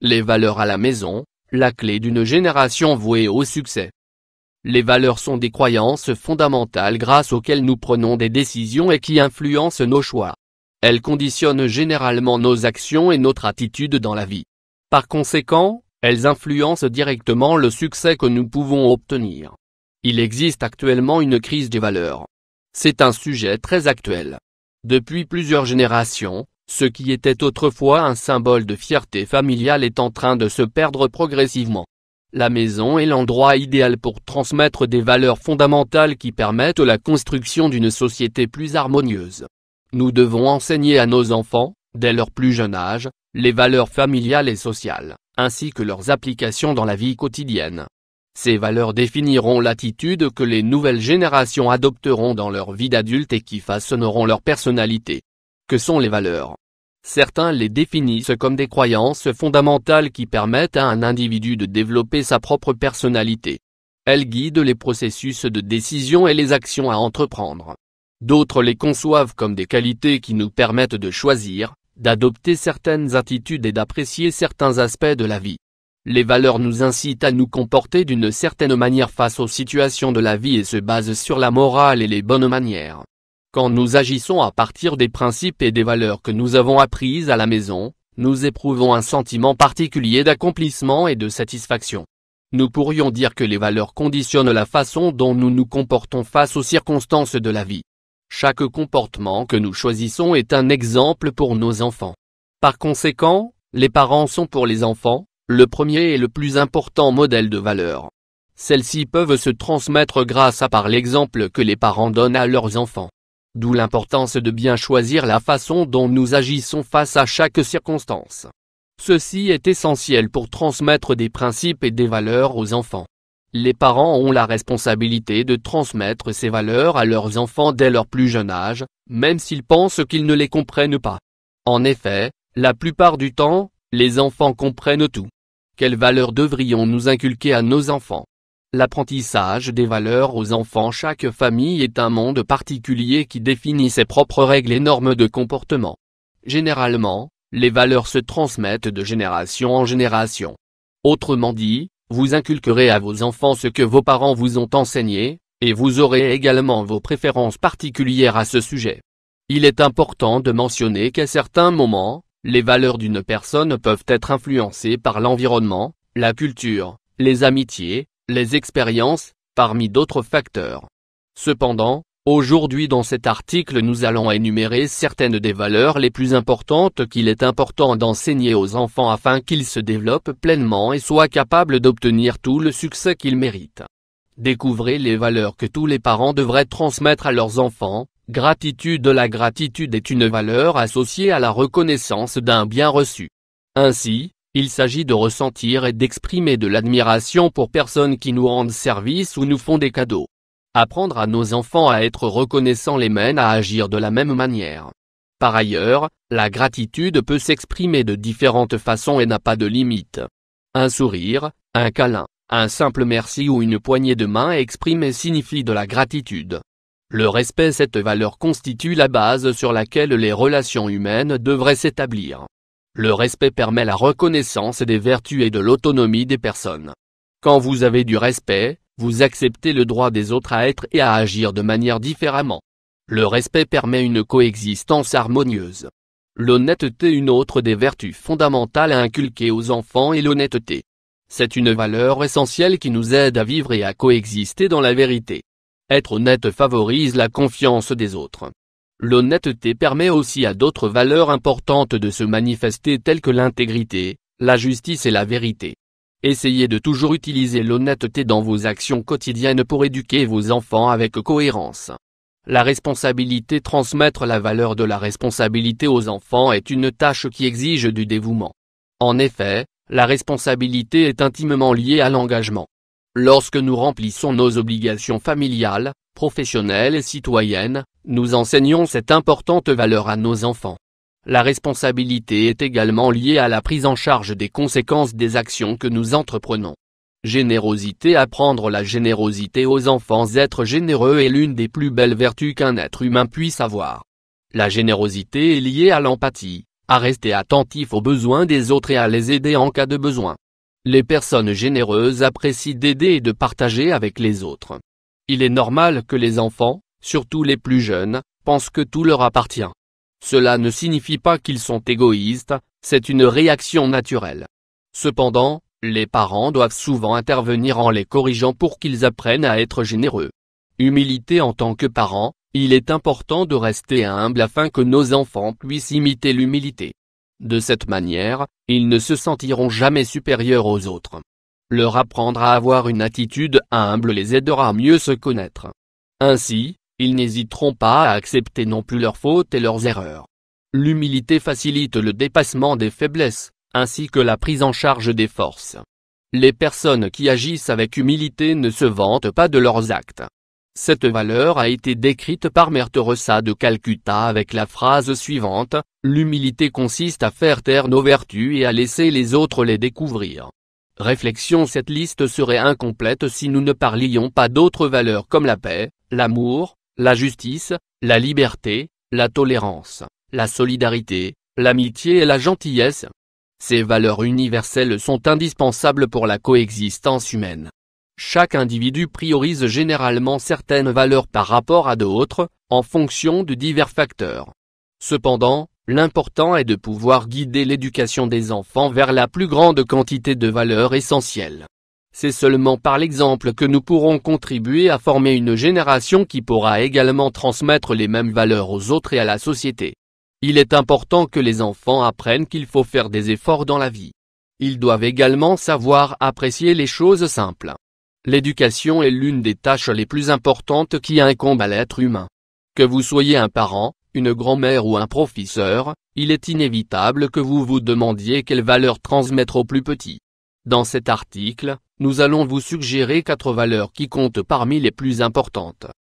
Les valeurs à la maison, la clé d'une génération vouée au succès. Les valeurs sont des croyances fondamentales grâce auxquelles nous prenons des décisions et qui influencent nos choix. Elles conditionnent généralement nos actions et notre attitude dans la vie. Par conséquent, elles influencent directement le succès que nous pouvons obtenir. Il existe actuellement une crise des valeurs. C'est un sujet très actuel. Depuis plusieurs générations, ce qui était autrefois un symbole de fierté familiale est en train de se perdre progressivement. La maison est l'endroit idéal pour transmettre des valeurs fondamentales qui permettent la construction d'une société plus harmonieuse. Nous devons enseigner à nos enfants, dès leur plus jeune âge, les valeurs familiales et sociales, ainsi que leurs applications dans la vie quotidienne. Ces valeurs définiront l'attitude que les nouvelles générations adopteront dans leur vie d'adulte et qui façonneront leur personnalité. Que sont les valeurs ? Certains les définissent comme des croyances fondamentales qui permettent à un individu de développer sa propre personnalité. Elles guident les processus de décision et les actions à entreprendre. D'autres les conçoivent comme des qualités qui nous permettent de choisir, d'adopter certaines attitudes et d'apprécier certains aspects de la vie. Les valeurs nous incitent à nous comporter d'une certaine manière face aux situations de la vie et se basent sur la morale et les bonnes manières. Quand nous agissons à partir des principes et des valeurs que nous avons apprises à la maison, nous éprouvons un sentiment particulier d'accomplissement et de satisfaction. Nous pourrions dire que les valeurs conditionnent la façon dont nous nous comportons face aux circonstances de la vie. Chaque comportement que nous choisissons est un exemple pour nos enfants. Par conséquent, les parents sont pour les enfants, le premier et le plus important modèle de valeurs. Celles-ci peuvent se transmettre grâce à par l'exemple que les parents donnent à leurs enfants. D'où l'importance de bien choisir la façon dont nous agissons face à chaque circonstance. Ceci est essentiel pour transmettre des principes et des valeurs aux enfants. Les parents ont la responsabilité de transmettre ces valeurs à leurs enfants dès leur plus jeune âge, même s'ils pensent qu'ils ne les comprennent pas. En effet, la plupart du temps, les enfants comprennent tout. Quelles valeurs devrions-nous inculquer à nos enfants ? L'apprentissage des valeurs aux enfants. Chaque famille est un monde particulier qui définit ses propres règles et normes de comportement. Généralement, les valeurs se transmettent de génération en génération. Autrement dit, vous inculquerez à vos enfants ce que vos parents vous ont enseigné, et vous aurez également vos préférences particulières à ce sujet. Il est important de mentionner qu'à certains moments, les valeurs d'une personne peuvent être influencées par l'environnement, la culture, les amitiés, les expériences, parmi d'autres facteurs. Cependant, aujourd'hui dans cet article nous allons énumérer certaines des valeurs les plus importantes qu'il est important d'enseigner aux enfants afin qu'ils se développent pleinement et soient capables d'obtenir tout le succès qu'ils méritent. Découvrez les valeurs que tous les parents devraient transmettre à leurs enfants. Gratitude. La gratitude est une valeur associée à la reconnaissance d'un bien reçu. Ainsi, il s'agit de ressentir et d'exprimer de l'admiration pour personnes qui nous rendent service ou nous font des cadeaux. Apprendre à nos enfants à être reconnaissants les mène à agir de la même manière. Par ailleurs, la gratitude peut s'exprimer de différentes façons et n'a pas de limite. Un sourire, un câlin, un simple merci ou une poignée de main exprimée signifie de la gratitude. Le respect. Cette valeur constitue la base sur laquelle les relations humaines devraient s'établir. Le respect permet la reconnaissance des vertus et de l'autonomie des personnes. Quand vous avez du respect, vous acceptez le droit des autres à être et à agir de manière différemment. Le respect permet une coexistence harmonieuse. L'honnêteté. Une autre des vertus fondamentales à inculquer aux enfants est l'honnêteté. C'est une valeur essentielle qui nous aide à vivre et à coexister dans la vérité. Être honnête favorise la confiance des autres. L'honnêteté permet aussi à d'autres valeurs importantes de se manifester telles que l'intégrité, la justice et la vérité. Essayez de toujours utiliser l'honnêteté dans vos actions quotidiennes pour éduquer vos enfants avec cohérence. La responsabilité. Transmettre la valeur de la responsabilité aux enfants est une tâche qui exige du dévouement. En effet, la responsabilité est intimement liée à l'engagement. Lorsque nous remplissons nos obligations familiales, professionnelles et citoyennes, nous enseignons cette importante valeur à nos enfants. La responsabilité est également liée à la prise en charge des conséquences des actions que nous entreprenons. Générosité. Apprendre la générosité aux enfants. Être généreux est l'une des plus belles vertus qu'un être humain puisse avoir. La générosité est liée à l'empathie, à rester attentif aux besoins des autres et à les aider en cas de besoin. Les personnes généreuses apprécient d'aider et de partager avec les autres. Il est normal que les enfants, surtout les plus jeunes, pensent que tout leur appartient. Cela ne signifie pas qu'ils sont égoïstes, c'est une réaction naturelle. Cependant, les parents doivent souvent intervenir en les corrigeant pour qu'ils apprennent à être généreux. Humilité en tant que parent, il est important de rester humble afin que nos enfants puissent imiter l'humilité. De cette manière, ils ne se sentiront jamais supérieurs aux autres. Leur apprendre à avoir une attitude humble les aidera à mieux se connaître. Ainsi, ils n'hésiteront pas à accepter non plus leurs fautes et leurs erreurs. L'humilité facilite le dépassement des faiblesses, ainsi que la prise en charge des forces. Les personnes qui agissent avec humilité ne se vantent pas de leurs actes. Cette valeur a été décrite par Mère Teresa de Calcutta avec la phrase suivante: « L'humilité consiste à faire taire nos vertus et à laisser les autres les découvrir. » Réflexion: cette liste serait incomplète si nous ne parlions pas d'autres valeurs comme la paix, l'amour, la justice, la liberté, la tolérance, la solidarité, l'amitié et la gentillesse. Ces valeurs universelles sont indispensables pour la coexistence humaine. Chaque individu priorise généralement certaines valeurs par rapport à d'autres, en fonction de divers facteurs. Cependant, l'important est de pouvoir guider l'éducation des enfants vers la plus grande quantité de valeurs essentielles. C'est seulement par l'exemple que nous pourrons contribuer à former une génération qui pourra également transmettre les mêmes valeurs aux autres et à la société. Il est important que les enfants apprennent qu'il faut faire des efforts dans la vie. Ils doivent également savoir apprécier les choses simples. L'éducation est l'une des tâches les plus importantes qui incombent à l'être humain. Que vous soyez un parent, une grand-mère ou un professeur, il est inévitable que vous vous demandiez quelles valeurs transmettre aux plus petits. Dans cet article, nous allons vous suggérer 4 valeurs qui comptent parmi les plus importantes.